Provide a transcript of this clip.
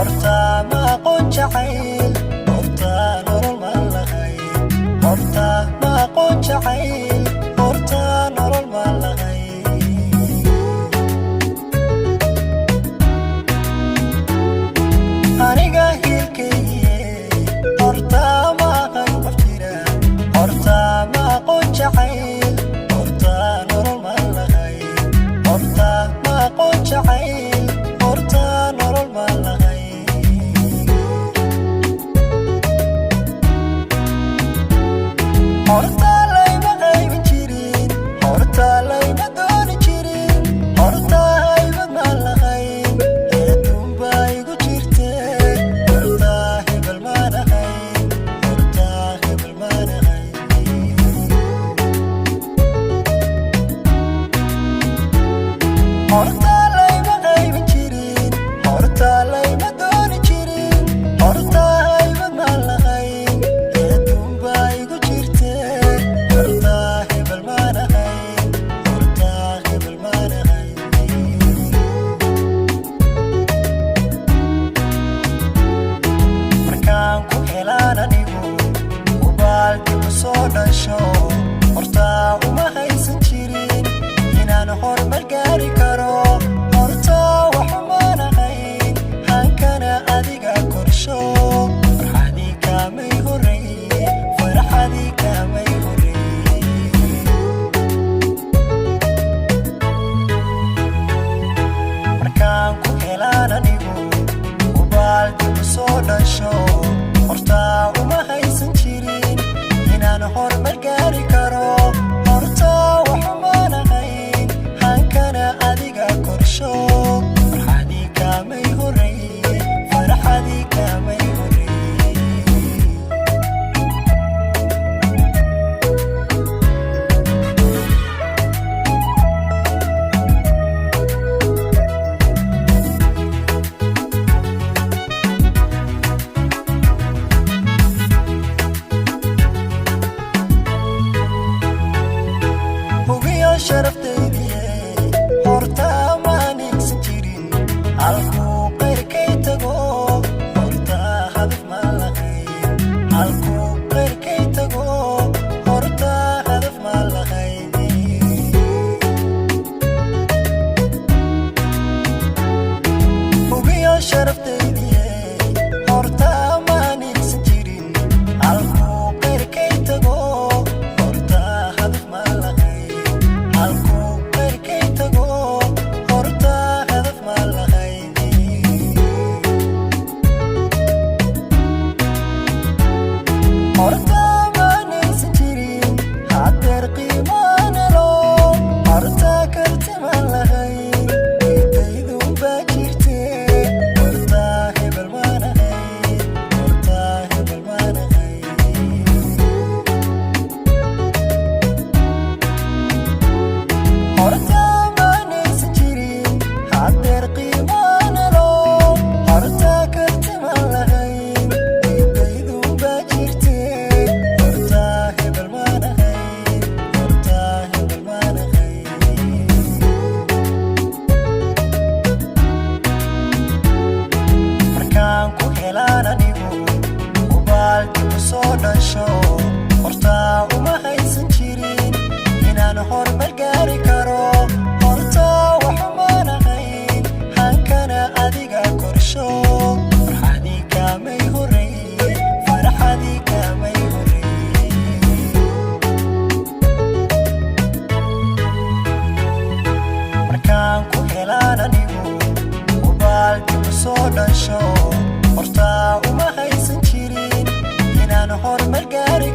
horta ma aqoon jacayl horta nolol ma lahayn horta ma aqoon jacayl horta nolol ma lahayn aniga hilkaygiye horta ma aqoon qof jira horta ma aqoon jacayl horta nolol ma lahayn horta ma aqoon jacayl horta nolol ma lahayn horta layma qaybin jirin horta layma dooni jirin horta haybad ma lahayn eedun baa igu jirte horta hebel ma lahayn horta hebel ma lahayn horta layma qaybin jirin horta layma dooni jirin horta haybad ma lahayn eedun baa igu jirte horta hebel ma lahayn horta hebel ma lahayn markaan ku helaan anigu ubaalki ku soo dhasho horta uma haysan jirin inaan horumar gaari karo horta waxuma lahayn hankana adiga korsho farxadii kaamay horreeye farxadii kaamay horreeye markaan ku helaan anigu ubaalki ku soo dhasho horta uma haysan jirin inaan horumar gaari karo horta waxuma lahayn hankana adiga korsho farxadii kaamay horreeye farxadii kaamay horreeye hubiyo sharaftaydiye horta ma aninsan jirin halkuu qayrkay tago horta hadaf ma lahayn halkuu qayrkay tago horta hadaf ma lahayn hubiyo sharaftaydiye horta ma aninsan jirin halkuu qayrkay tago horta hadaf ma lahayn halkuu qayrkay tago horta hadaf ma lahayn horta ma anaysan jirin haddeer qiimaana loo horta karti ma lahayn eedaydun baa jirte horta hebel ma lahayn horta hebel ma lahayn horta ma anaysan jirin haddeer qiimaana loo horta karti ma lahayn eedaydun baa jirte horta hebel ma lahayn horta hebel ma lahayn markaan ku helaan anigu ubaalki ku soo dhasho horta uma haysan jirin inaan horumar gaari karo horta waxuma lahayn hankana adiga korsho farxadii kaamay horreeye farxadii kaamay horreeye markaan ku helaan anigu ubaalki ku soo dhasho horta uma haysan jirin inaan horumar gaari